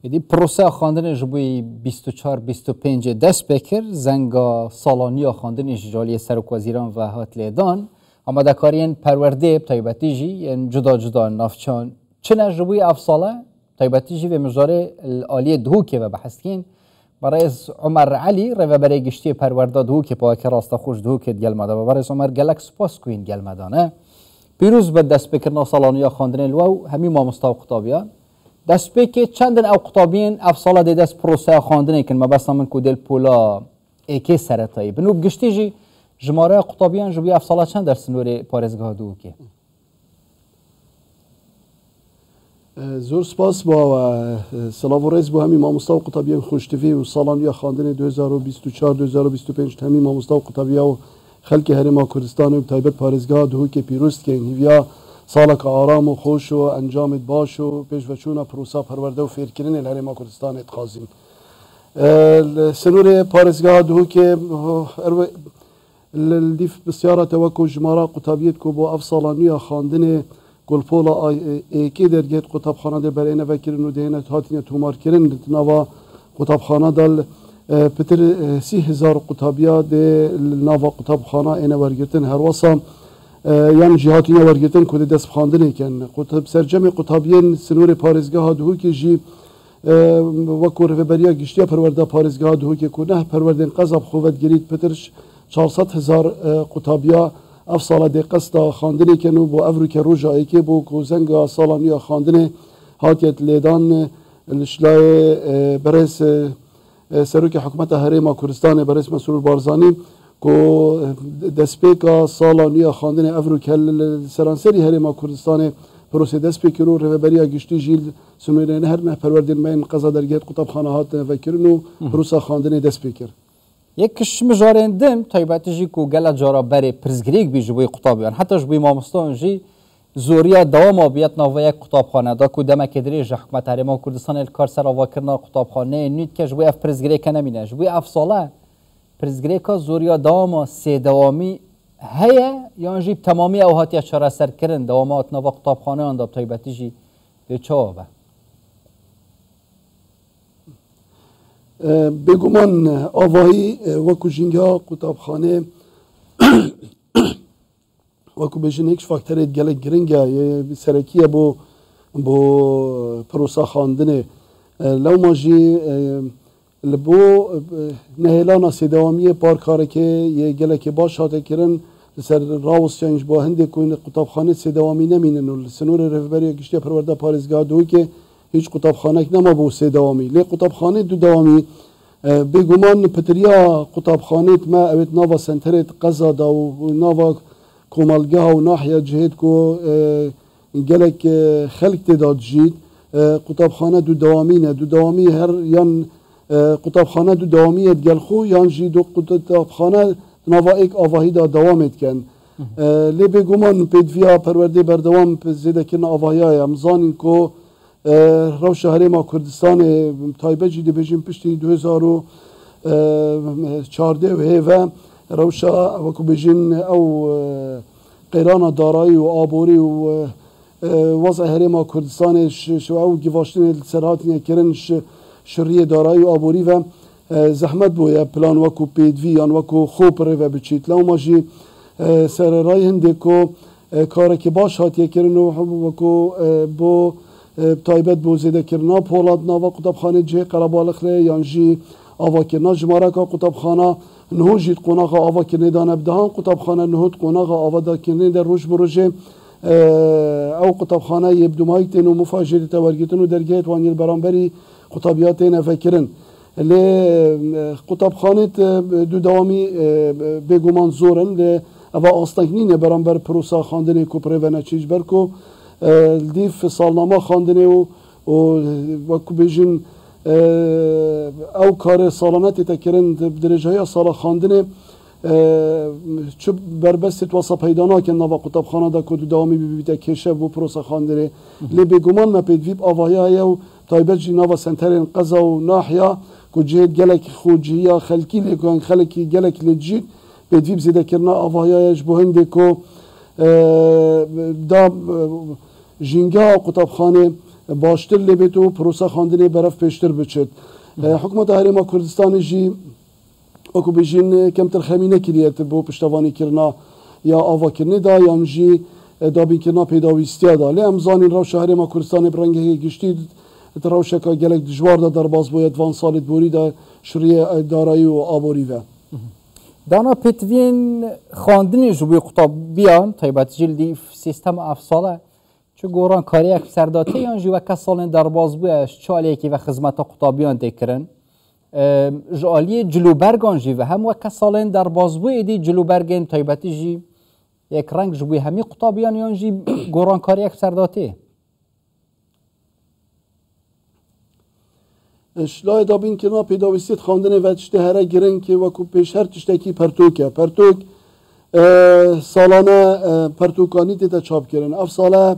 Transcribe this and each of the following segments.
دی پروسه خواندن جبوی 24-25 دست بکر زنگا سالانی خواندن جالی سرک وزیران و هات لیدان اما دکارین پرورده طیبتی جی جدا جدا نافچان چنه جبوی افصاله طیبتی جی و مجاره العالی دهوکه و بحثکین برای عمر علی رو برای گشتی پرورده دهوکه پاک راست خوش دهوکه گل مده و برای عمر گلک سپاس کوین گل مدانه پیروز به دست بکرنا سالانی خواندن الواو همی ما مستوى قطابیان دست بکر چندن او قطابین افصاله دی دست پروسه خواندن کن ما بس من کودل پولا ایکی سرطایی بنو بگشتی جی جماره قطابیان جبوی افصاله چند در سنور پارزگاه دهوکه زور سپاس با سلام و رئیس با همی ما مستوى قطابیان خوشتوی و سالانی خواندن 2024-2025 همی ما مستوى قطابیان و خلق هرما کردستان و تایبت پارزگاه دهوکه پیروست که هیویا سالک آرام و خوش و انجامت باش و پیش وچونا پروسا پرورده و فیرکرین الهرما کردستان اتخاذیم سنور پارزگاه دهوکه الديف بسيارة توكو جمارة قطابيت كو بو أفصالانية خاندن قلبولا ايكي درجت قطاب خانه در برينا فكرن و دهنه هاتين تومار كرن نوا قطاب خانه دل بتر 30,000 قطابية ده نوا قطاب خانه اينا ورگرتن هر وصا يعني جهاتين ورگرتن كو دست خاندن كن قطاب سرجم قطابيين سنور پارزگاه دهو که جي وكو رفبريا گشتيا پرورده پارزگاه دهو که كو نه پروردن قذاب خوفت گريد بترش 400,000 قطابیا افصال دی قصد خواندنی کنو بو افروک روجایی که بو کوزنگ سالانی خواندن هاتیت لیدان الشلای برس سروک حکومت هرما کردستان برس مسئول بارزانی کو دسپیکا سالانی خواندن افروک سرانسری هرما کردستان پروسه دسپیک رو رهبری گشتی جیل سنویرن هر نه پروردن من قضا درگیت قطب خانه هات وکرنو پروسه خواندن دسپیکر یکش مجارندم طیبتی جی کو گله جارا بری پرزگریک بی جبوی قطابیان حتی جبوی مامستان جی زوریا دوام آبیت نوه یک قطابخانه دا کو دمک دریج حکومت هرما کردستان الکار سر آوا کرنا قطابخانه نیت که جبوی اف پرزگریک نمینه جبوی اف ساله پرزگریکا زوریا دوام سه دوامی هیا یا جیب تمامی اوهاتی چرا سر کردن دوامات نوه قطابخانه انداب طیبتی جی به چابه بگمان آواهی وکو جنگا قطابخانه وکو بجن هیچ فاکتریت گلک گرنگه سرکیه بو پروسا خواندنه لو ماجی لبو نهیلانا سیدوامی پارکاره که یه گلک باش هاته کرن سر راوس چنج با هنده کن قطابخانه سیدوامی نمینن و سنور رفبری گشتی پرورده پارزگاه دوی که هیچ قطابخانه نما بو سه دوامی لی قطابخانه دو دوامی بگمان پتریا قطابخانه ما اوید ناوا سنترت قضا دا و ناوا کومالگاه و ناحیه جهید کو گلک خلق تداد جید قطابخانه دو دوامینه دو دوامی هر یان قطابخانه دو دوامی ادگل خو یان جی دو قطابخانه ناوا ایک آواهی دا دوامت کن لی بگمان پیدویا پرورده بردوام زیده کن آواهی های امزانین کو روش هرما کردستان تایبه جیده بجیم پشتی 2014 و هیوه روشا وکو بجین او قیران دارایی و آبوری و وضع هرما کردستان شو او گیواشتن سرهاتین کرن شریه دارایی و آبوری و زحمت بویا پلان وکو پیدوی یان وکو خوب رو و بچیت لو ماجی سر رای هنده کو کار که باش هاتیه کرن وکو بو تایبت بو زیده کرنا پولاد ناوا قطابخانه جه قربالخ لی یانجی آوا کرنا جماره که قطابخانه نهو جید قناغ آوا کرنه دانه بدهان قطابخانه نهود قناغ آوا دا کرنه در روش بروژه او قطابخانه یبدومایتین و مفاجری تورگیتن و درگیت وانیل برانبری قطابیاتین فکرن لی قطابخانه دو دوامی بگومان زورن لی اوه آستانگنین برانبر پروسا خاندنی کو پریونه چیج برکو دیف سالنامه خواندنه و وکو بیجین او کار سالانتی تکرن درجه های سال خواندنه چو بربست واسه پیدا نکن نوا قطابخانه دا کدو دوامی بیبیده کشه و پروسه خواندنه لی بگمان ما پیدویب آواهی های و تایبت جی نوا سنترین قضا و ناحیه که جهد گلک خوجیه خلکی لیکن خلکی گلک لیجید پیدویب زیده کرنا آواهی های جبوهنده که دا جنگا قطابخانه باشتر لبیت و پروسه خواندنی برف پیشتر بچد. حکومت هرما کردستان جی وکو بجین کمتر خمینه کریت بو پشتوانی کرنا یا آوا کرنی دا یا جی دابین کرنا پیداویستی دا. لی امزانی روش هرما کردستان برنگه گشتی روشه که گلک دجوار دا در باز باید وان سالت بوری دا شریع دارایی و آبوری و دانا پیتوین خواندنی جوی قطابیان تایبت جلدی سیستم افساله چه گوران کاری یک سرداتی یا جوی که سالن در باز بویش چالی که و خدمت قطابیان دیکرن جالی جلوبرگان جی و هم وک سالن در باز بوی دی جلوبرگان تایبتی جی یک رنگ جوی همی قطابیان یا جی گوران کاری یک سرداتی شلای دابین که ما پیداویستید خواندن و تشته هره گرن که وکو پیش هر تشتکی پرتوکه پرتوک سالانه پرتوکانی تا چاپ کردن اف ساله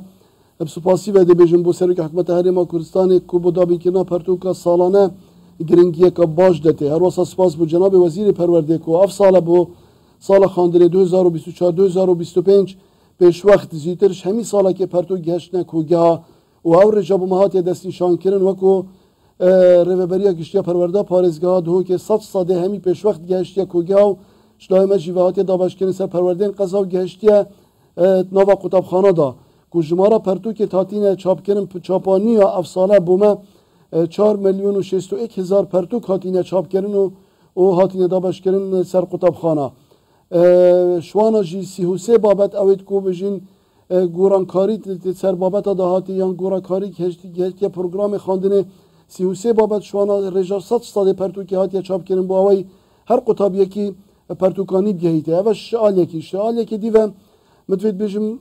بسپاسی و دیبیجن بو سروک حکمت هرما کردستان که بو دابین که پرتوکا سالانه گرنگیه که باش دته هر واسه سپاس بو جناب وزیر پرورده که اف ساله بو سال خواندن 2024 2025 پیش وقت زیترش همی ساله که پرتوک گشتنه کوگه و او رجا بو مهات دست نشان کردن وکو رهبری گشتیا پرورده پارێزگاها دهو که 100 ساده همی پیش وقت گشتیا کوگاو شلای مجیوهاتی دابشکنی سر پروردن قضا و گشتیا نوا قطبخانه دا که جمارا پرتو که تاتین چاپ کردن چاپانی یا افساله بومه 4,061,000 پرتو هاتین چاپ کردن و هاتین دابشکنن سر قطبخانه شوانا جی 33 بابت اوید کو بجین گورانکاری سر بابت دهاتی یا گورانکاری که پروگرام خواندن 33 بابت شوانا رجا 100 ساده پرتوکی هاتیه چاپ کردن با اوی هر قطاب یکی پرتوکانی بگهیته اوه شعال یکی دیوه مدوید بجم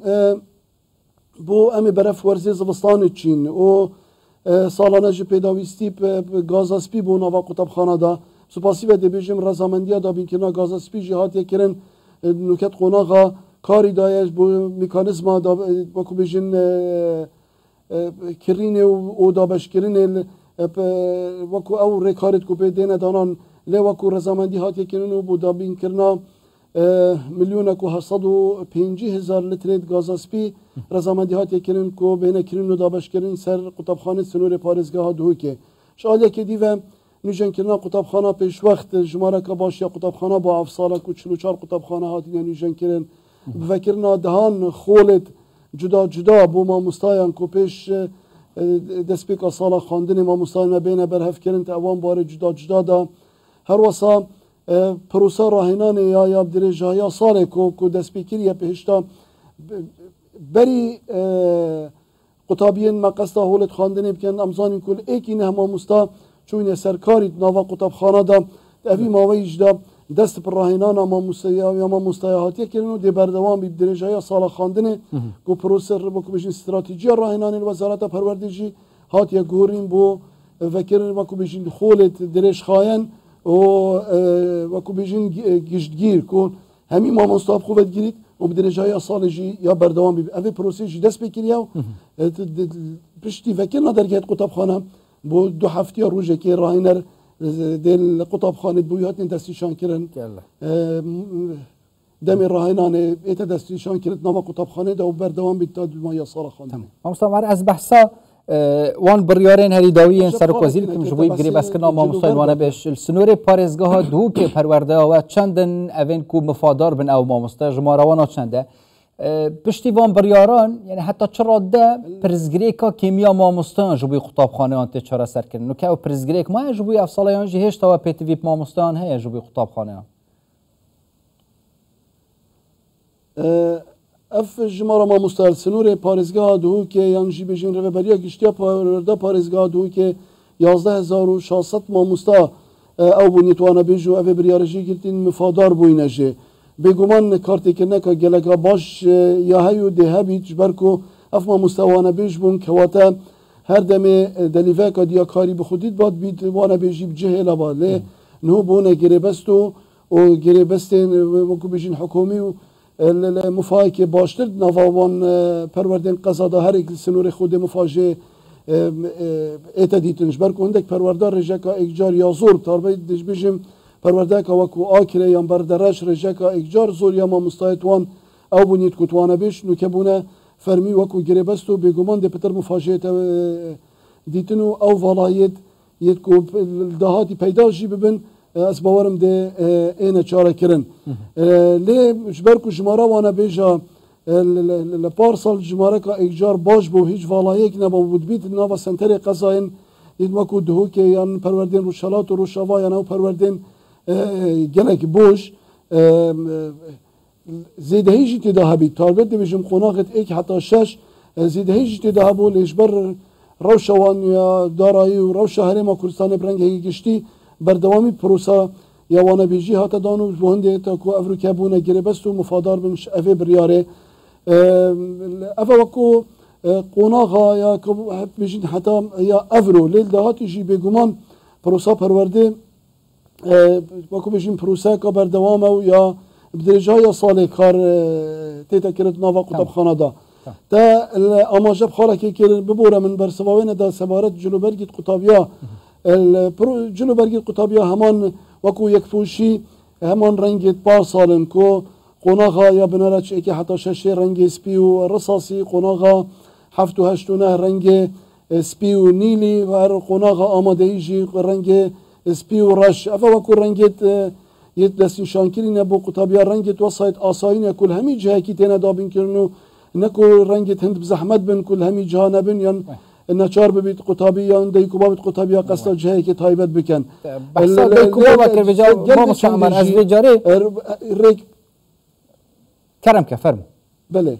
بو امی برف ورزی زبستان چین و سالانه جی پیداویستی گازاسپی بو نوا قطاب خانه دا سپاسی بده بجم رزامندی دا بین کنا گازاسپی جی هاتیه کرن نوکت قناغا کاری دایش بو میکانیزما دا بکو بجن کرین و دابش کرین وکو او رکارت کو به دینه دانان لی وکو رزامندی هات یکنن و بودا بین کرنا 1,750,000 لیتر گازاسپی رزامندی هات یکنن کو بینه کرین و دابش کرین سر قطبخانه سنور پارێزگاها دهو که شاله که دیوه نیجن کرنا قطبخانه پیش وقت جماره که باشیا قطبخانه با افساله کو 44 قطبخانه هات نیجن کرن بفکرنا دهان خولت جدا بو ما مستایان کو پیش دست پیکا سالا خواندن ما مستایان بین برهف کردن تا اوان بار جدا دا هر واسا پروسا راهنان یا درجه یا سال کو دست پیکری یا پیشتا بری قطابین مقصد هولت خواندن بکن امزانی کل ایکی نه ما مستا چون سرکاری نوا قطاب خانه دا اوی ماویج دا دست پر راهنان ما مستایهاتی کردن و دی بردوام بی درجه یا سال خواندن کو پروسر بو بجین استراتژی راهنان وزارت پروردگی هات یا گورین بو وکرن وکو بجین خولت درش خاین و کو بجین گشتگیر کو همین ما مستاب خوبت گیرید و بدرجه یا سال جی یا بردوام بی اوی پروسه جی دست بکریو پشتی وکرنا درگه قطاب خانه بو 2 هفته روزه که راهنر دل قطب خانه بویات دستیشان کردن دم راهنان ایت دستیشان کرد نام قطب خانه دا و بردوام بیت ما یا سال خانه تمام مستمر از بحثا وان بریارین هری داوی سر کوزیل که مشبوی بگیری بس که نام مستایوانه بهش سنور پارێزگاها دو که پرورده و چندن اوین کو مفادار بن او ما مستای جماروان چنده پشتیوان بریاران یعنی حتی چرا ده پرزگریک کیمیا ما مستان جوی قطابخانه آنت چرا سر کردن نکه او پرزگریک ما جوی افسالایان جی هشت و پیتویپ ما مستان هی جوی قطابخانه اف جمارا ما مستال سنور پارێزگاها دو که یانجی بجین رهبری گشتیا پارێزگاها دو که 11,600 ما مستا او بونیتوانه بیجو او بریارجی گرتین مفادار بوینجه بگمان کارتی که نکا گلگا باش یا هیو ده بیچ برکو افما مستوانه بیش بون که واتا هر دم دلیوه که دیا کاری بخودید باد بید وانه بیجی بجه لبا لی نهو بونه گریبستو و گریبستین وکو بیجین حکومی و مفاهی که باشتر نوان پروردن قضا هر یک سنور خود مفاجه ایتا دیتنش برکو هندک پروردار رجاکا اکجار یا زور تاربه دیش بیجیم پرورده که وکو آکره یا بردرش رجه که اکجار زور یا ما مستایتوان او بونید کتوانه بیش نو که بونه فرمی وکو گریبست و بگمان ده پتر مفاجئت دیتن و او والایت یت کو دهاتی پیدا جی ببن از باورم ده اینه چاره کرن لی جبر کو جماره وانا بیجا لپارسال جماره که اجار باش بو هیچ والایک نبا بود بیت نوا سنتر قضاین ید وکو دهو که یان پروردین روشالات و روشاوا یا نو پروردین گلک بوش زیده هیچی تداهبی تاربت دیویجم قناقت ایک حتی شش زیده هیچی تداهبو لیشبر روشوان یا دارایی و روش هرما کردستان برنگ هی گشتی بردوامی پروسا یا وانا بیجی هاتا دانو بونده تا کو افریقا بونه گربست و مفادار بنش افه بریاره افه وکو قناقا یا بیجین حتی یا افرو لیل دهاتی جی بگمان پروسا پرورده وکو بیجین پروسا که بردوامه یا بدرجه های سال کار تیتا کرد ناوا قطب خانه دا تا آماجب خاله که ببوره من برسواوین دا سبارت جلوبرگیت قطابیا جلوبرگیت قطابیا همان وکو یک پوشی همان رنگیت پار سالن کو قناغا یا بنارچ اکی حتی شش رنگ سپی و رصاصی قناغا هفت و هشت و نه رنگ سپی و نیلی و هر قناغا آماده ایجی رنگ سپی و رش افا وکو رنگیت یه دستی شانکری نبو قطابیا رنگت وسایت آساین کل همی جهه کی تینا دابین کرنو نکو رنگت هند بزحمت بن کل همی جهه نبن یان نچار ببید قطابی یا دیکو بابت قطابیا قصد جهه کی تایبت بکن بحثا دیکو بابا کر بجا ما مشامر از بجاره ریک کرم که فرم بله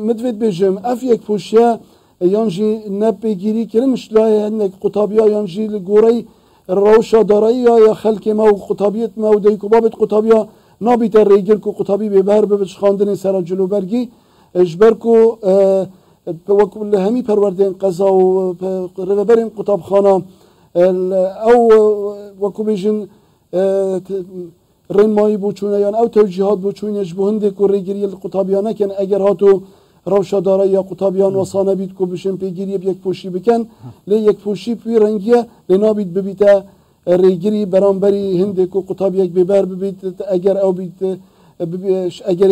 مدفت بجم اف یک پوشیا یانجی نپگیری کرنش لای هنگ قطابیا یانجی لگوری روشا دارایی یا خلق ما و قطابیت ما و دیکو بابت قطابیا نابیت ریگل کو قطابی ببر ببش خواندن سر جلوبرگی اجبر کو وکل همی پروردین قضا و ربرین قطاب خانه او وکو بیجن رن مایی بوچونه یا او توجیهات بوچونه اجبهنده کو ریگیری قطابیا نکن اگر هاتو روشا داره یا قطابیان وصانه بید کو بشن پیگیری یک پوشی بکن لی یک پوشی پی رنگیه لی نابید ببیته ریگیری برانبری هنده کو قطاب یک ببر ببید اگر او بید اگر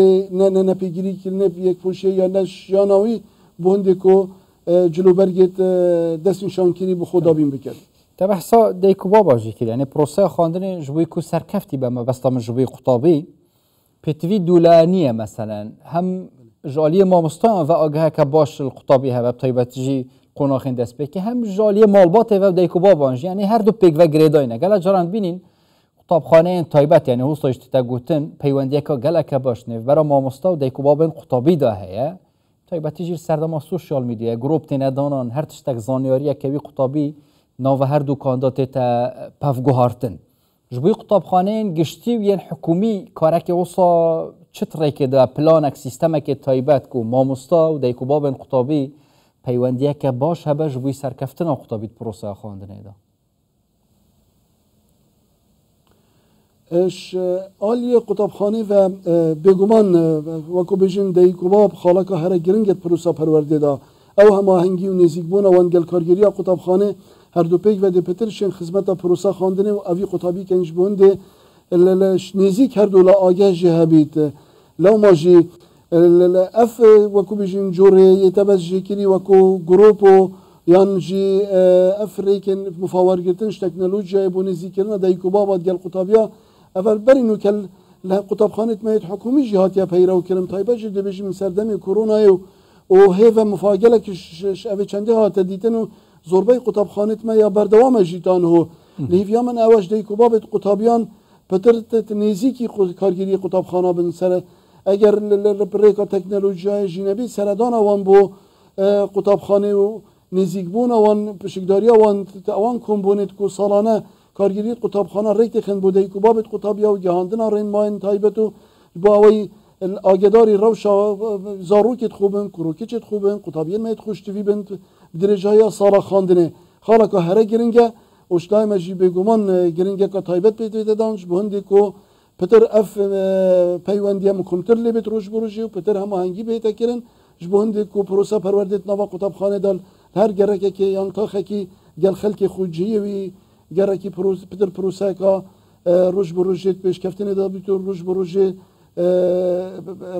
نه پیگیری کنه یک پوشی یا نش یا ناوی بهنده کو جلوبرگت دست شانکری به خدا بین بکن تا بحثا دیکو بابا جی کرد یعنی پروسه خواندن جوی کو سرکفتی به ما بستا من جوی قطابی پتوی دولانیه مثلا هم جالی مامستان و آگه که باش القطابی هوا بتایبتجی قناخین دست بکی هم جالی مالبات و دیکو بابانج یعنی هر دو پیک و گریداینه گله جاران بینین قطابخانه تایبت یعنی هوستاش تا گوتن پیوندی که گله که باش نه برای مامستا و دیکو بابن قطابی ده هه تایبتجی سردما سوشال میدیا گروپ تینه دانان هر تشتک زانیاری که وی قطابی ناو هر دو کاندات تا پفگوهارتن جبوی قطابخانه گشتی و یه حکومی کارک وصا چطوری که دا پلانک سیستمک تایبت کو مامستا و دیکو بابن قطابی پیوندیه که باش هبه جبوی سرکفتن قطابیت پروسه خواندنه دا اش آلی قطابخانه و بگمان وکو بجین دیکو باب خالک هر گرنگت پروسه پرورده دا او همه هنگی و نزیک بونه و انگل کارگیری قطابخانه هر دو پیک و دپترشن خدمت پروسه خواندنه و اوی قطابی کنج بونده نزیک هر دو لا آگه جه بیت لو ماجی اف وکو بیجین جوره یتبز جکری وکو گروپو یان جی اف ریکن مفاور گرتنش تکنولوژیا بو نزیکرنا دیکو بابات گل قطابیا اول برینو کل قطاب خانت مایت حکومی جهات یا پیرو کرم تایبه جده بیجی من سردمی کرونا و هیو مفاگله که اوه چنده ها تدیتنو زربه قطاب خانت ما یا بردوام جیتان هو لیویا من اواج دیکو بابت قطابیان پتر نزیکی کارگیری قطاب خانه بن سر اگر لبریکا تکنولوژیای جنبی سردان وان بو قطاب خانه و نزیک بون وان پشکداری وان کمبونیت کو سالانه کارگیری قطاب خانه ریت خند بوده کو بابت قطابیا و گهاندن رین ماین تایبتو با وی آگداری روشا زاروکت خوبن کروکیت خوبن قطابیان میت خوشتوی بند درجه سالا خواندنه حالا که هر گرینگه اشتای مجی بگمان گرینگه که تایبت پیدا دانش بهندی کو پتر اف پیوندی مکمتر لیبت روش بروجی و پتر هم آهنگی بیتا کرن جبهندی کو پروسه پروردت نوا قطاب خانه دال هر گرکه که یان تاخه کی گل خلق خوجیه وی گرکی پتر پروسه که روش بروجت پیش کفتنی دال بیتو روش بروجی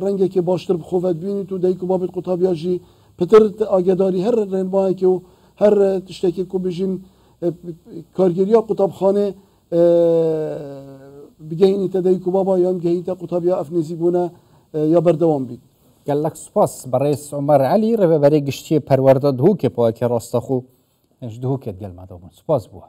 رنگی که باشتر بخواد بینی تو دیگه بابت قطابیا جی پتر آگهداری هر رنمایی که و هر تشتکی که بجین کارگریا قطابخانه بگهینی تا دیگه بابا یا بگهینی تا قطابیا افنیزی بونه یا بردوام بید. گلک سپاس برئیس عمر علی رو برای گشتی پرورده دهو که پاک راستخو دهو که گل مدامون سپاس بوه.